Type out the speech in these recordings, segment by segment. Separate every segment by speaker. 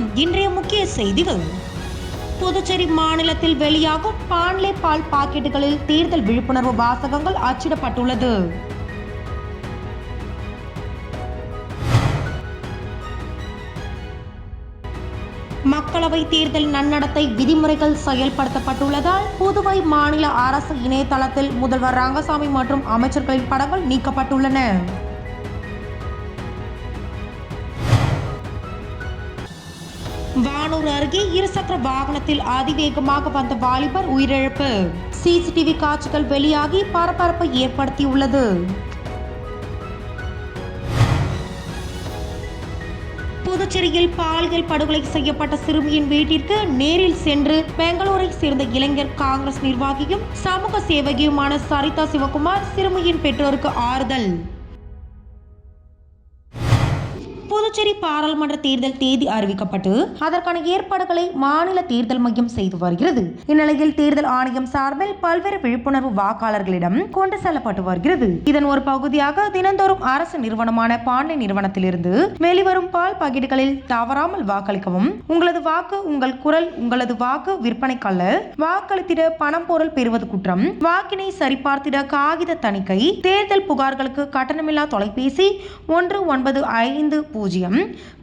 Speaker 1: வணக்கம். இன்றைய முக்கிய செய்திகள். புதுச்சேரி மாநிலத்தில் வெளியாகும் பாண்லே பால் பாக்கெட்டுகளில் தேர்தல் விழிப்புணர்வு வாசகங்கள் அச்சிடப்பட்டுள்ளது. மக்களவை தேர்தல் நன்னடத்தை விதிமுறைகள் செயல்படுத்தப்பட்டுள்ளதால் புதுவை மாநில அரசு இணையதளத்தில் முதல்வர் ரங்கசாமி மற்றும் அமைச்சர்களின் படங்கள் நீக்கப்பட்டுள்ளன. வானூர் அருகே இருசக்கர வாகனத்தில் அதிவேகமாக வந்த வாலிபர் உயிரிழப்பு. சிசிடிவி காட்சிகள் வெளியாகி பரபரப்பை ஏற்படுத்தியுள்ளது. புதுச்சேரியில் பாலியல் படுகொலை செய்யப்பட்ட சிறுமியின் வீட்டிற்கு நேரில் சென்று பெங்களூரை சேர்ந்த இளைஞர் காங்கிரஸ் நிர்வாகியும் சமூக சேவகியுமான சரிதா சிவகுமார் சிறுமியின் பெற்றோருக்கு ஆறுதல். புதுச்சேரி பாராளுமன்ற தேர்தல் தேதி அறிவிக்கப்பட்டு அதற்கான ஏற்பாடுகளை மாநில தேர்தல் மையம் செய்து வருகிறது. இந்நிலையில் தேர்தல் ஆணையம் சார்பில் பல்வேறு விழிப்புணர்வு வாக்காளர்களிடம் கொண்டு செல்லப்பட்டு வருகிறது. இதன் ஒரு பகுதியாக தினந்தோறும் அரசு நிறுவனமான பாண்டே நிறுவனத்திலிருந்து வெளிவரும் பால் பாக்கெட்டுகளில் தவறாமல் வாக்களிக்கவும், உங்களது வாக்கு உங்கள் குரல், உங்களது வாக்கு விற்பனைக்கல்ல, வாக்களித்திட பணம் பொருள் பெறுவது குற்றம், வாக்கினை சரிபார்த்திட காகித தணிக்கை, தேர்தல் புகார்களுக்கு கட்டணமில்லா தொலைபேசி 1950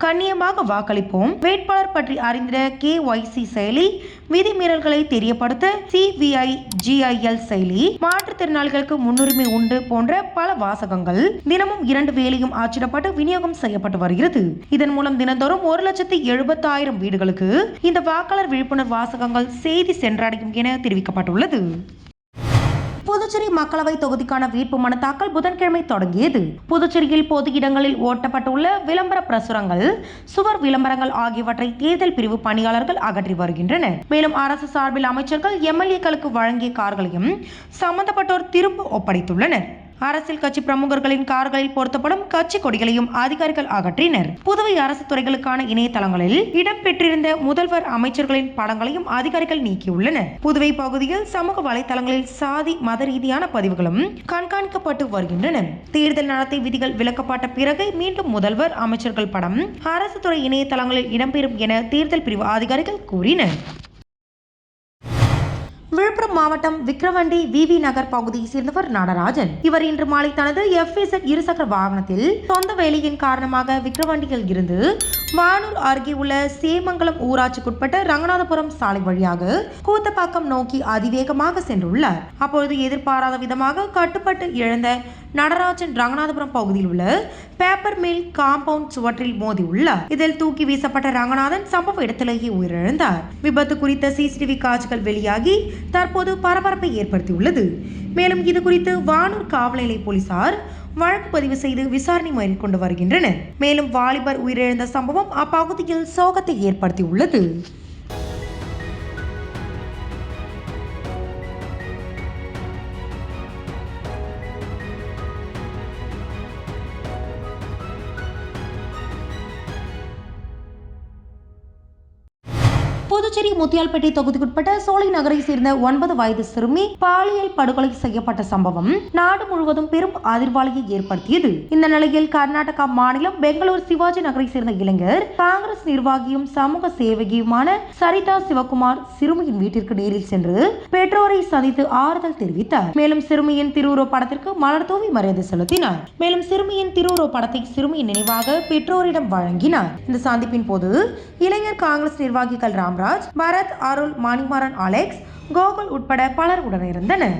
Speaker 1: கண்ணியமாக வாக்களிப்போம், வேட்பாளர் பற்றி அறிந்திட KYC செயலி, விதிமீறல்களை தெரியப்படுத்த CVIGIL செயலி, மாற்றுத்திறனாளிகளுக்கு முன்னுரிமை உண்டு போன்ற பல வாசகங்கள் தினமும் 2 வேளையும் அச்சிடப்பட்டு விநியோகம் செய்யப்பட்டு வருகிறது. இதன் மூலம் தினந்தோறும் 1,70,000 வீடுகளுக்கு இந்த வாக்காளர் விழிப்புணர்வு வாசகங்கள் செய்தி சென்றடையும் என தெரிவிக்கப்பட்டுள்ளது. புதுச்சேரி மக்களவை தொகுதிக்கான வேட்புமனு தாக்கல் புதன்கிழமை தொடங்கியது. புதுச்சேரியில் பொது இடங்களில் ஓட்டப்பட்டுள்ள விளம்பர பிரசுரங்கள், சுவர் விளம்பரங்கள் ஆகியவற்றை தேர்தல் பிரிவு பணியாளர்கள் அகற்றி வருகின்றனர். மேலும் அரசு சார்பில் அமைச்சர்கள் MLA-க்களுக்கு வழங்கிய கார்களையும் சம்பந்தப்பட்டோர் திரும்ப ஒப்படைத்துள்ளனர். அரசியல் கட்சி பிரமுகர்களின் கார்களில் பொருத்தப்படும் கட்சி கொடிகளையும் அதிகாரிகள் அகற்றினர். புதுவை அரசு துறைகளுக்கான இணையதளங்களில் இடம்பெற்றிருந்த முதல்வர் அமைச்சர்களின் படங்களையும் அதிகாரிகள் நீக்கியுள்ளனர். புதுவை பகுதியில் சமூக வலைதளங்களில் சாதி மத ரீதியான பதிவுகளும் கண்காணிக்கப்பட்டு வருகின்றன. தேர்தல் நடத்தை விதிகள் விலக்கப்பட்ட பிறகு மீண்டும் முதல்வர் அமைச்சர்கள் படம் அரசு துறை இணையதளங்களில் இடம்பெறும் என தேர்தல் பிரிவு அதிகாரிகள் கூறினர். விழுப்புரம் மாவட்டம் விக்கிரவாண்டி VV நகர் பகுதியை சேர்ந்தவர் நடராஜன். இவர் இன்று மாலை தனது FZ இருசக்கர வாகனத்தில் சொந்த வேலையின் காரணமாக விக்கிரவாண்டியில் இருந்து வானூர் அருகே உள்ள சேமங்கலம் ஊராட்சிக்குட்பட்ட ரங்கநாதபுரம் சாலை வழியாக கூத்தப்பாக்கம் நோக்கி அதிவேகமாக சென்றுள்ளார். அப்பொழுது எதிர்பாராத விதமாக கட்டுப்பட்டு இழந்த நடராஜன் ரங்கநாதபுரம் பகுதியில் உள்ள பேப்பர் மில் காம்பவுண்ட் சுவற்றில் மோதியுள்ளார். இதில் தூக்கி வீசப்பட்ட ரங்கநாதன் சம்பவ இடத்திலேயே உயிரிழந்தார். விபத்து குறித்த CCTV காட்சிகள் வெளியாகி தற்போது பரபரப்பை ஏற்படுத்தியுள்ளது. மேலும் இது குறித்து வானூர் காவல் நிலைய போலீசார் வழக்கு பதிவு செய்து விசாரணை மேற்கொண்டு வருகின்றனர். மேலும் வாலிபர் உயிரிழந்த சம்பவம் அப்பகுதியில் சோகத்தை ஏற்படுத்தியுள்ளது. புதுச்சேரி முத்தியால்பேட்டை தொகுதிக்குட்பட்ட சோலை நகரை சேர்ந்த 9 வயது சிறுமி பாலியல் படுகொலை செய்யப்பட்ட சம்பவம் நாடு முழுவதும் பெரும் அதிர்வலையை ஏற்படுத்தியது. இந்த நிலையில் கர்நாடகா மாநிலம் பெங்களூர் சிவாஜி நகரை சேர்ந்த இளைஞர் காங்கிரஸ் நிர்வாகியும் சமூக சேவகியுமான சரிதா சிவகுமார் சிறுமியின் வீட்டிற்கு நேரில் சென்று பெற்றோரை சந்தித்து ஆறுதல் தெரிவித்தார். மேலும் சிறுமியின் திருவுருவ படத்திற்கு மலர் தூவி மரியாதை செலுத்தினார். மேலும் சிறுமியின் திருவுருவ படத்தை சிறுமியின் நினைவாக பெற்றோரிடம் வழங்கினார். இந்த சந்திப்பின் போது இளைஞர் காங்கிரஸ் நிர்வாகிகள் ராம்ராஜ், பரத், அருள், மணிமாறன், அலெக்ஸ், கோகுல் உட்பட பலர் உடனிருந்தனர்.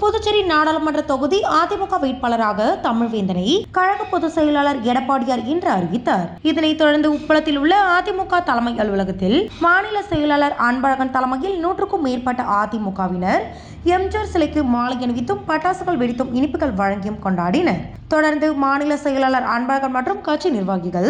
Speaker 1: புதுச்சேரி நாடாளுமன்ற தொகுதி அதிமுக வேட்பாளராக தமிழ்வேந்தனை கழக பொதுச் செயலாளர் எடப்பாடியார் இன்று அறிவித்தார். இதனைத் தொடர்ந்து உப்பளத்தில் உள்ள அதிமுக தலைமை அலுவலகத்தில் மாநில செயலாளர் அன்பழகன் தலைமையில் 100க்கும் மேற்பட்ட அதிமுகவினர் எம்ஜிஆர் சிலைக்கு மாலை அணிவித்தும் பட்டாசுகள் வெடித்தும் இனிப்புகள் வழங்கியும் கொண்டாடினர். தொடர்ந்து மாநில செயலாளர் அன்பழகன் மற்றும் கட்சி நிர்வாகிகள்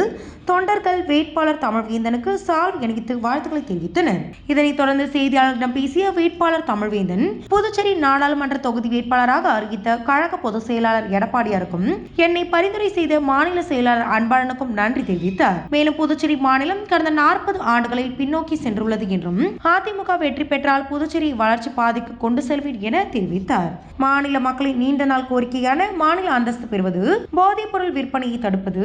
Speaker 1: தொண்டர்கள் வேட்பாளர் தமிழ்வேந்தனுக்கு சால்வை அணிவித்து வாழ்த்துக்களை தெரிவித்தனர். இதனைத் தொடர்ந்து செய்தியாளர்களிடம் பேசிய வேட்பாளர் தமிழ்வேந்தன் புதுச்சேரி நாடாளுமன்ற தொகுதி வேட்பாளராக அறிவித்த கழக பொதுச் செயலாளர் எடப்பாடியாருக்கும் என்னை பரிந்துரை செய்த மாநில செயலாளர் அன்பழகனுக்கும் நன்றி தெரிவித்தார். மேலும் புதுச்சேரி மாநிலம் கடந்த 40 ஆண்டுகளில் பின்னோக்கி சென்றுள்ளது என்றும் அதிமுக வெற்றி பெற்றால் புதுச்சேரி வளர்ச்சி பாதைக்கு கொண்டு செல்வேன் என தெரிவித்தார். மாநில மக்களின் நீண்ட நாள் கோரிக்கையான மாநில அந்தஸ்து பெறுவது, போதைப் பொருள் விற்பனையை தடுப்பது,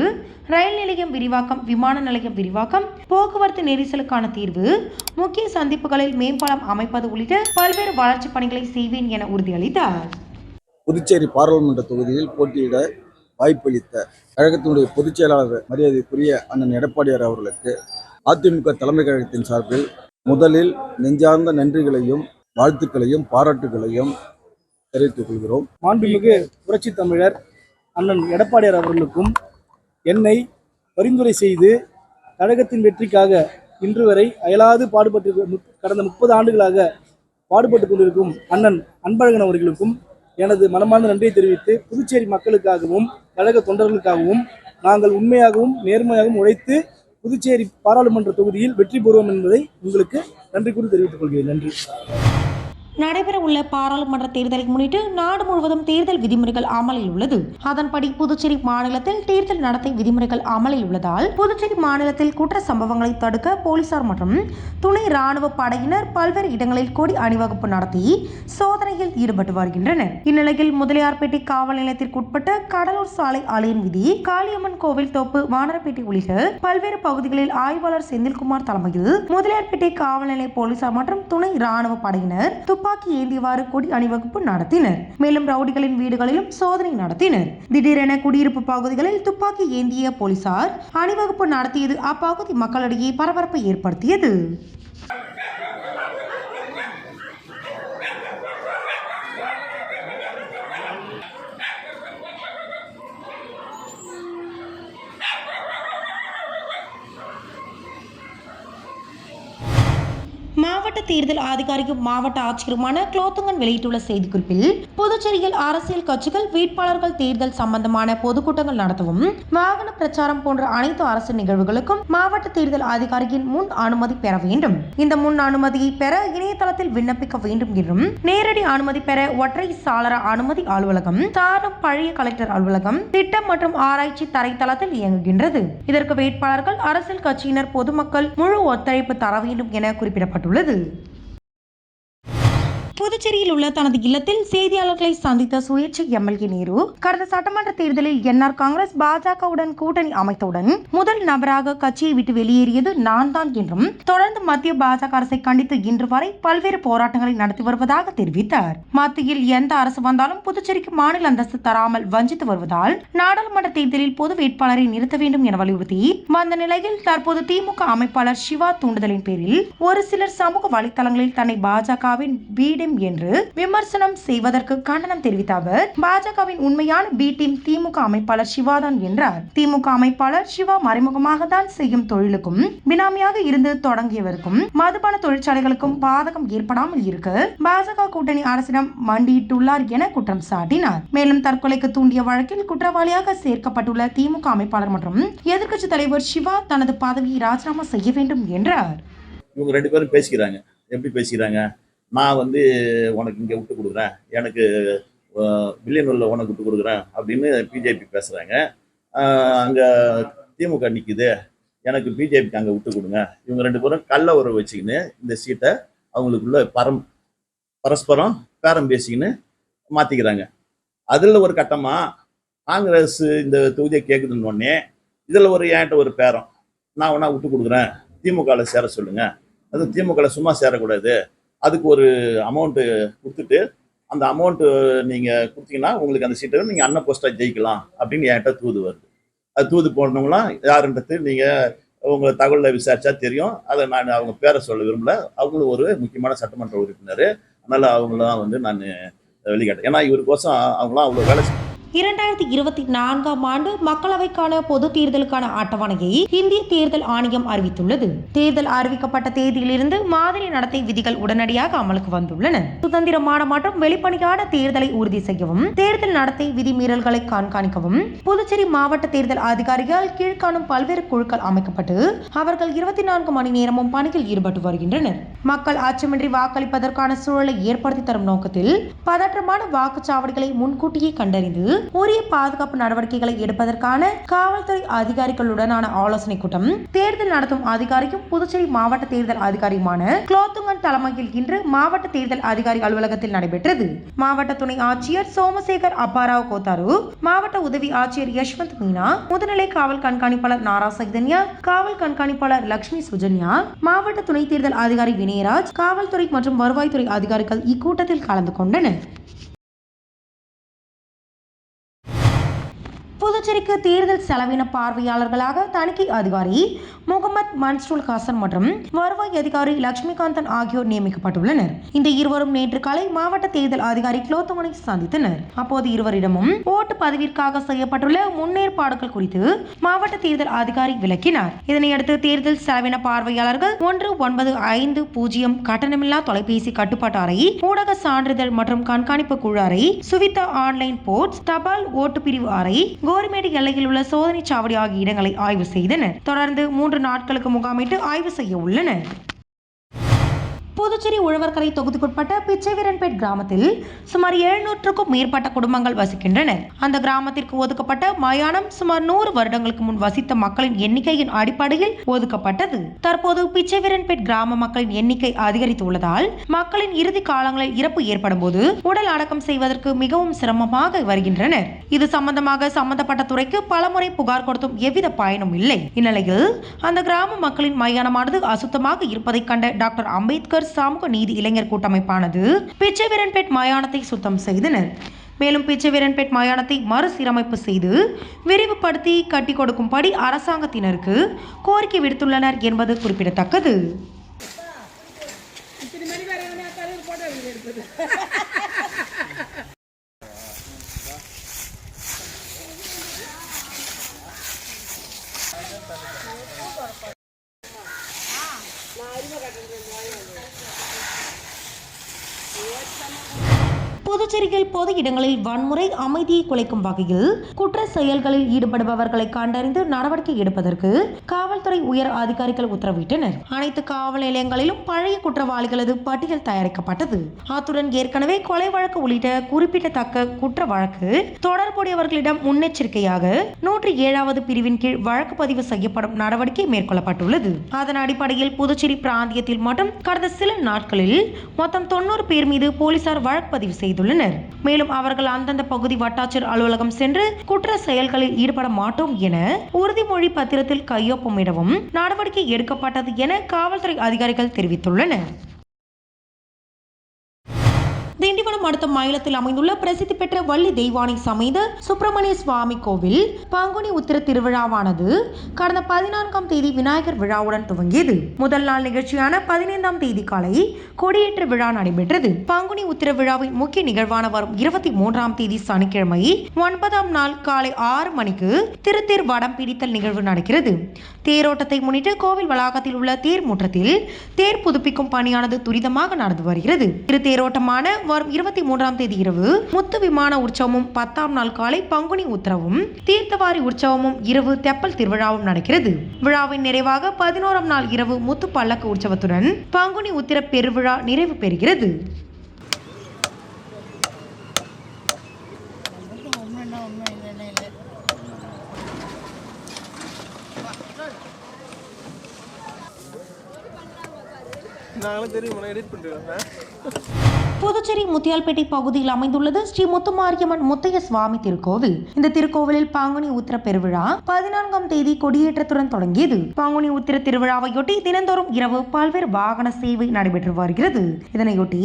Speaker 1: ரயில் நிலையம் விரிவாக்கம், விமான நிலையம் விரிவாக்கம், போக்குவரத்து நெரிசலுக்கான தீர்வு, முக்கிய சந்திப்புகளில் மேம்பாலம் அமைப்பது உள்ளிட்ட பல்வேறு வளர்ச்சி பணிகளை செய்வேன் என உறுதியளித்தார்.
Speaker 2: புதுச்சேரி பாராளுமன்ற தொகுதியில் போட்டியிட வாய்ப்பளித்த கழகத்தினுடைய பொதுச் செயலாளர் மரியாதைக்குரிய அண்ணன் எடப்பாடியார் அவர்களுக்கு அதிமுக தலைமை கழகத்தின் சார்பில் முதலில் நெஞ்சார்ந்த நன்றிகளையும் வாழ்த்துக்களையும் பாராட்டுகளையும் தெரிவித்துக் கொள்கிறோம்.
Speaker 3: மாண்புமிகு புரட்சி தமிழர் அண்ணன் எடப்பாடியார் அவர்களுக்கும் என்னை பரிந்துரை செய்து கழகத்தின் வெற்றிக்காக இன்று வரை அயலாது பாடுபட்டு கடந்த 30 ஆண்டுகளாக பாடுபட்டு கொண்டிருக்கும் அண்ணன் அன்பழகன் அவர்களுக்கும் எனது மனமார்ந்த நன்றியை தெரிவித்து, புதுச்சேரி மக்களுக்காகவும் கழக தொண்டர்களுக்காகவும் நாங்கள் உண்மையாகவும் நேர்மையாகவும் உழைத்து புதுச்சேரி பாராளுமன்ற தொகுதியில் வெற்றி பெறுவோம் என்பதை உங்களுக்கு நன்றி கூறி தெரிவித்துக் கொள்கிறேன். நன்றி.
Speaker 1: நடைபெறவுள்ள பாராளுமன்ற தேர்தலை முன்னிட்டு நாடு முழுவதும் தேர்தல் விதிமுறைகள் அமலில் உள்ளது. அதன்படி புதுச்சேரி மாநிலத்தில் தேர்தல் நடத்தை விதிமுறைகள் அமலில் உள்ளதால் புதுச்சேரி மாநிலத்தில் குற்ற சம்பவங்களை தடுக்க போலீசார் மற்றும் துணை ராணுவ படையினர் பல்வேறு இடங்களில் கொடி அணிவகுப்பு நடத்தி சோதனையில் ஈடுபட்டு வருகின்றனர். இந்நிலையில் முதலியார்பேட்டை காவல் நிலையத்திற்குட்பட்ட கடலூர் சாலை அலையன் விதி, காளியம்மன் கோவில் தோப்பு, வானரப்பேட்டை உள்ளிட்ட பல்வேறு பகுதிகளில் ஆய்வாளர் செந்தில்குமார் தலைமையில் முதலியார்பேட்டை காவல் நிலைய போலீசார் மற்றும் துணை ராணுவ படையினர் துப்பாக்கி ஏந்தியவாறு கொடி அணிவகுப்பு நடத்தினர். மேலும் ரவுடிகளின் வீடுகளிலும் சோதனை நடத்தினர். திடீரென குடியிருப்பு பகுதிகளில் துப்பாக்கி ஏந்திய போலீசார் அணிவகுப்பு நடத்தியது அப்பகுதி மக்களிடையே பரபரப்பை ஏற்படுத்தியது. மாவட்ட தேர்தல் அதிகாரியும் மாவட்ட ஆட்சியருமான குலோத்துங்கன் வெளியிட்டுள்ள செய்திக்குறிப்பில், புதுச்சேரியில் அரசியல் கட்சிகள் வேட்பாளர்கள் தேர்தல் சம்பந்தமான பொதுக்கூட்டங்கள் நடத்தவும், வாகன பிரச்சாரம் போன்ற அனைத்து அரசு நிகழ்வுகளுக்கும் மாவட்ட தேர்தல் அதிகாரியின் முன் அனுமதி பெற வேண்டும். இந்த முன் அனுமதியை பெற இணையதளத்தில் விண்ணப்பிக்க வேண்டும் என்றும், நேரடி அனுமதி பெற ஒற்றை சாளர அனுமதி அலுவலகம், தாரம் பழைய கலெக்டர் அலுவலகம், திட்டம் மற்றும் ஆராய்ச்சி தரைத்தளத்தில் இயங்குகின்றது. இதற்கு வேட்பாளர்கள், அரசியல் கட்சியினர், பொதுமக்கள் முழு ஒத்துழைப்பு தர வேண்டும் என குறிப்பிடப்பட்டுள்ளது. புதுச்சேரியில் உள்ள தனது இல்லத்தில் செய்தியாளர்களை சந்தித்த சுயேட்சை எம்எல்ஏ நேரு, கடந்த சட்டமன்ற தேர்தலில் என்ஆர் காங்கிரஸ் பாஜகவுடன் கூட்டணி அமைத்தவுடன் முதல் நபராக கட்சியை விட்டு வெளியேறியது நான் தான் என்றும், தொடர்ந்து மத்திய பாஜக அரசை கண்டித்து இன்று வரை பல்வேறு போராட்டங்களை நடத்தி வருவதாக தெரிவித்தார். மத்தியில் எந்த அரசு வந்தாலும் புதுச்சேரிக்கு மாநில அந்தஸ்து தராமல் வஞ்சித்து வருவதால் நாடாளுமன்ற தேர்தலில் பொது வேட்பாளரை நிறுத்த வேண்டும் என வலியுறுத்தி வந்த நிலையில் தற்போது திமுக அமைப்பாளர் சிவா தூண்டுதலின் பேரில் ஒரு சிலர் சமூக வலைதளங்களில் தன்னை பாஜகவின் பி என்று விமர்சனம் செய்வதற்கு கண்டனம் தெரிவித்த அவர், பாஜகவின் உண்மையான பி டீம் திமுக அமைப்பாளர் சிவாதான் என்றார். திமுக அமைப்பாளர் சிவா மறைமுகமாக தான் செய்யும் தொழிலுக்கும் பினாமியாக இருந்து தொடங்கியவருக்கும் மதுபான தொழிற்சாலைகளுக்கும் பாதகம் ஏற்படாமல் இருக்க பாஜக கூட்டணி அரசிடம் மண்டியிட்டுள்ளார் என குற்றம் சாட்டினார். மேலும் தற்கொலைக்கு தூண்டிய வழக்கில் குற்றவாளியாக சேர்க்கப்பட்டுள்ள திமுக அமைப்பாளர் மற்றும் எதிர்க்கட்சி தலைவர் சிவா தனது பதவியை ராஜினாமா செய்ய வேண்டும் என்றார்.
Speaker 4: இவங்க 2 பேரும் பேசிக்கிறாங்க. எப்படி பேசிக்கிறாங்க? நான் உனக்கு இங்கே விட்டு கொடுக்குறேன், எனக்கு வில்லியனூரில் உனக்கு விட்டு கொடுக்குறேன் அப்படின்னு பிஜேபி பேசுகிறாங்க. அங்கே திமுக நிற்குது, எனக்கு பிஜேபிக்கு அங்கே விட்டு கொடுங்க. இவங்க 2 பேரும் கள்ள உறவு வச்சுக்கின்னு இந்த சீட்டை அவங்களுக்குள்ள பரஸ்பரம் பேரம் பேசிக்கின்னு மாற்றிக்கிறாங்க. அதில் ஒரு கட்டமாக காங்கிரஸ் இந்த தொகுதியை கேட்குதுன்னு உடனே இதில் என்கிட்ட ஒரு பேரம், நான் வேணா விட்டு கொடுக்குறேன், திமுகவில் சேர சொல்லுங்கள். அது திமுகவில் சும்மா சேரக்கூடாது, அதுக்கு ஒரு அமௌண்ட்டு கொடுத்துட்டு அந்த அமௌண்ட்டு நீங்கள் கொடுத்தீங்கன்னா உங்களுக்கு அந்த சீட்டை நீங்கள் அண்ணன் போஸ்ட்டாக ஜெயிக்கலாம் அப்படின்னு என்கிட்ட தூது வருது. அது தூது போடணுங்களாம் யாருன்றது நீங்கள் உங்களை தகவலில் விசாரிச்சா தெரியும். அதை நான் அவங்க பேரை சொல்ல விரும்பல. அவங்களும் ஒரு முக்கியமான சட்டமன்ற உறுப்பினர், அதனால் அவங்களாம் நான் வெளிக்காட்டேன். ஏன்னா இவருக்கோசம் அவங்களாம் அவ்வளோ வேலை
Speaker 1: 2024ஆம் ஆண்டு மக்களவைக்கான பொது தேர்தலுக்கான அட்டவணையை இந்திய தேர்தல் ஆணையம் அறிவித்துள்ளது. தேர்தல் அறிவிக்கப்பட்ட தேதியிலிருந்து மாதிரி நடத்தை விதிகள் உடனடியாக அமலுக்கு வந்துள்ளன. சுதந்திரமான மற்றும் வெளிப்படையான தேர்தலை உறுதி செய்யவும், தேர்தல் நடத்தை விதிமீறல்களை கண்காணிக்கவும் புதுச்சேரி மாவட்ட தேர்தல் அதிகாரிகள் கீழ்காணும் பல்வேறு குழுக்கள் அமைக்கப்பட்டு அவர்கள் 24 மணி நேரமும் பணியில் ஈடுபட்டு வருகின்றனர். மக்கள் அச்சமின்றி வாக்களிப்பதற்கான சூழலை ஏற்படுத்தி தரும் நோக்கத்தில் பதற்றமான வாக்குச்சாவடிகளை முன்கூட்டியே கண்டறிந்து உரிய பாதுகாப்பு நடவடிக்கைகளை எடுப்பதற்கான காவல்துறை அதிகாரிகளுடனான ஆலோசனை கூட்டம் தேர்தல் நடத்தும் அதிகாரியும் புதுச்சேரி மாவட்ட தேர்தல் அதிகாரியுமான குலோத்துங்கன் தலைமையில் இன்று மாவட்ட தேர்தல் அதிகாரி அலுவலகத்தில் நடைபெற்றது. மாவட்ட துணை ஆட்சியர் சோமசேகர் அப்பாராவ் கோத்தாரு, மாவட்ட உதவி ஆட்சியர் யஷ்வந்த் மீனா, முதுநிலை காவல் கண்காணிப்பாளர் நாரா சைதன்யா, காவல் கண்காணிப்பாளர் லட்சுமி சுஜன்யா, மாவட்ட துணை தேர்தல் அதிகாரி வினயராஜ், காவல்துறை மற்றும் வருவாய்த்துறை அதிகாரிகள் இக்கூட்டத்தில் கலந்து கொண்டனர். புதுச்சேரிக்கு தேர்தல் செலவின பார்வையாளர்களாக தணிக்கை அதிகாரி முகமது மன்சூர் ஹசன் மற்றும் வருவாய் அதிகாரி லட்சுமிகாந்தன் ஆகியோர் நியமிக்கப்பட்டுள்ளனர். இந்த இருவரும் நேற்று காலை மாவட்ட தேர்தல் அதிகாரி குலோத்துங்கனை சந்தித்தனர். அப்போது இருவரிடமும் ஓட்டு பதிவிற்காக செய்யப்பட்டுள்ள முன்னேற்பாடுகள் குறித்து மாவட்ட தேர்தல் அதிகாரி விளக்கினார். இதனையடுத்து தேர்தல் செலவின பார்வையாளர்கள் 1950 கட்டணமில்லா தொலைபேசி கட்டுப்பாட்டு அறை, ஊடக சான்றிதழ் மற்றும் கண்காணிப்பு குழு அறை, சுவிதா ஆன்லைன் போர்ட்ஸ், தபால் ஓட்டு பிரிவு அறை, கோரிமேடு எல்லையில் உள்ள சோதனை சாவடி ஆகிய இடங்களை ஆய்வு செய்தனர். தொடர்ந்து 3 நாட்களுக்கு முகாமிட்டு ஆய்வு செய்ய உள்ளனர். புதுச்சேரி உழவர்கரை தொகுதிக்குட்பட்ட பிச்சைவீரன்பேட் கிராமத்தில் சுமார் 700க்கும் மேற்பட்ட குடும்பங்கள் வசிக்கின்றனர். அந்த கிராமத்திற்கு ஒதுக்கப்பட்ட மயானம் சுமார் 100 வருடங்களுக்கு முன் வசித்த மக்களின் எண்ணிக்கையின் அடிப்படையில் ஒதுக்கப்பட்டது. தற்போது பிச்சைவீரன்பேட் கிராம மக்களின் எண்ணிக்கை அதிகரித்து உள்ளதால் மக்களின் இறுதி காலங்களில் இறப்பு ஏற்படும் போது உடல் அடக்கம் செய்வதற்கு மிகவும் சிரமமாக வருகின்றனர். இது சம்பந்தமாக சம்பந்தப்பட்ட துறைக்கு பலமுறை புகார் கொடுத்தும் எவ்வித பயனும் இல்லை. இந்நிலையில் அந்த கிராம மக்களின் மயானமானது அசுத்தமாக இருப்பதை கண்ட டாக்டர் அம்பேத்கர் சமூக நீதி இளைஞர் கூட்டமைப்பானது பிச்சைவீரன்பேட் மயானத்தை சுத்தம் செய்தனர். மேலும் பிச்சைவீரன்பேட் மயானத்தை மறுசீரமைப்பு செய்து விரிவுபடுத்தி கட்டி கொடுக்கும்படி அரசாங்கத்தினருக்கு கோரிக்கை விடுத்துள்ளனர் என்பது குறிப்பிடத்தக்கது. புதுச்சேரியில் பொது இடங்களில் வன்முறை, அமைதியை குலைக்கும் வகையில் குற்ற செயல்களில் ஈடுபடுபவர்களை கண்டறிந்து நடவடிக்கை எடுப்பதற்கு காவல்துறை உயர் அதிகாரிகள் உத்தரவிட்டனர். அனைத்து காவல் நிலையங்களிலும் பழைய குற்றவாளிகளது பட்டியல் தயாரிக்கப்பட்டது. அத்துடன் ஏற்கனவே கொலை வழக்கு உள்ளிட்ட குறிப்பிடத்தக்க குற்ற வழக்கு தொடர்புடையவர்களிடம் முன்னெச்சரிக்கையாக 107வது பிரிவின் கீழ் வழக்கு பதிவு செய்யப்படும் நடவடிக்கை மேற்கொள்ளப்பட்டுள்ளது. அதன் அடிப்படையில் புதுச்சேரி பிராந்தியத்தில் மட்டும் கடந்த சில நாட்களில் மொத்தம் 90 பேர் மீது போலீசார் வழக்கு பதிவு செய்துள்ளனர். மேலும் அவர்கள் அந்தந்த பகுதி வட்டாட்சியர் அலுவலகம் சென்று குற்ற செயல்களில் ஈடுபட மாட்டோம் என உறுதிமொழி பத்திரத்தில் கையொப்பமிடவும் நடவடிக்கை எடுக்கப்பட்டது என காவல்துறை அதிகாரிகள் தெரிவித்துள்ளனர். திண்டிவனம் அடுத்த மயிலத்தில் அமைந்துள்ள பிரசித்தி பெற்ற வள்ளி தெய்வானை சமேத சுப்பிரமணிய சுவாமி கோவில் பங்குனி உத்திர திருவிழாவானது கடந்த 14ஆம் தேதி விநாயகர் விழாவுடன் துவங்கியது. முதல் நாள் நிகழ்ச்சியான 15ஆம் தேதி காலை கொடியேற்ற விழா நடைபெற்றது. பங்குனி உத்திர விழாவின் முக்கிய நிகழ்வான வரும் 23ஆம் தேதி சனிக்கிழமை 9ஆம் நாள் காலை 6 மணிக்கு திருத்தேர் வடம் பிடித்தல் நிகழ்வு நடக்கிறது. தேரோட்டத்தை முன்னிட்டு கோவில் வளாகத்தில் உள்ள தேர் முற்றத்தில் தேர் புதுப்பிக்கும் பணியானது துரிதமாக நடந்து வருகிறது. திருத்தேரோட்டமான வரும் 23ஆம் தேதி இரவு முத்து விமான உற்சவமும் 10ஆம் நாள் காலை பங்குனி உத்திரவும் தீர்த்தவாரி உற்சவமும் இரவு தெப்பல் திருவிழாவும் நடக்கிறது. விழாவின் நிறைவாக 11ஆம் நாள் இரவு முத்து பல்லக்கு உற்சவத்துடன் பங்குனி உத்திர பெருவிழா நிறைவு பெறுகிறது. புதுச்சேரி முத்தியால்பேட்டை பகுதியில் அமைந்துள்ளது ஸ்ரீ முத்துமாரியம்மன் முத்தைய சுவாமி திருக்கோவில். இந்த திருக்கோவிலில் பங்குனி உத்திர பெருவிழா 14ஆம் தேதி கொடியேற்றத்துடன் தொடங்கியது. பங்குனி உத்திர திருவிழாவையொட்டி தினந்தோறும் இரவு பல்வேறு வாகன சேவை நடைபெற்று வருகிறது. இதனையொட்டி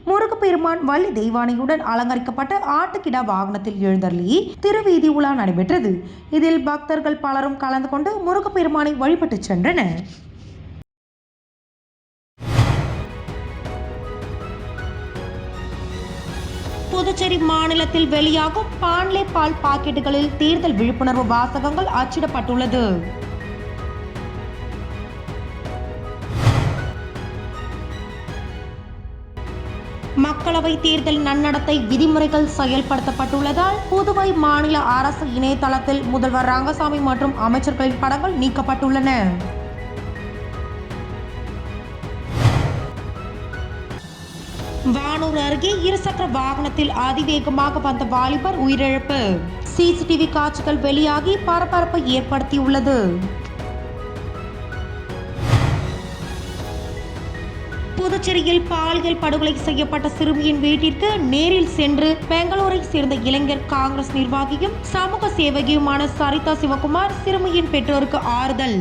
Speaker 1: முருகப்பெருமான் வள்ளி தெய்வானையுடன் அலங்கரிக்கப்பட்ட ஆட்டுக்கிடா வாகனத்தில் எழுந்தருளி திருவீதி உலா நடைபெற்றது. இதில் பக்தர்கள் பலரும் கலந்து கொண்டு முருகப்பெருமானை வழிபட்டு சென்றனர். புதுச்சேரி மாநிலத்தில் வெளியாகும் பாண்லே பால் பாக்கெட்டுகளில் தேர்தல் விழிப்புணர்வு வாசகங்கள் அச்சிடப்பட்டுள்ளது. மக்களவை தேர்தல் நன்னடத்தை விதிமுறைகள் செயல்படுத்தப்பட்டுள்ளதால் புதுவை மாநில அரசு இணையதளத்தில் முதல்வர் ரங்கசாமி மற்றும் அமைச்சர்களின் படங்கள் நீக்கப்பட்டுள்ளன. வானூர் அருகே இருசக்கர வாகனத்தில் அதிவேகமாக வந்த வாலிபர் உயிரிழப்பு. சிசிடிவி காட்சிகள் வெளியாகி பரபரப்பை ஏற்படுத்தியுள்ளது. புதுச்சேரியில் பாலியல் படுகொலை செய்யப்பட்ட சிறுமியின் வீட்டிற்கு நேரில் சென்று பெங்களூரை சேர்ந்த இளைஞர் காங்கிரஸ் நிர்வாகியும் சமூக சேவகியுமான சரிதா சிவகுமார் சிறுமியின் பெற்றோருக்கு ஆறுதல்.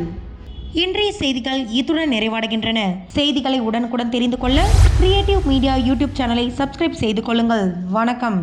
Speaker 1: இன்றைய செய்திகள் இத்துடன் நிறைவடைகின்றன. செய்திகளை உடனுக்குடன் தெரிந்து கொள்ள கிரியேட்டிவ் மீடியா யூடியூப் சேனலை சப்ஸ்கிரைப் செய்து கொள்ளுங்கள். வணக்கம்.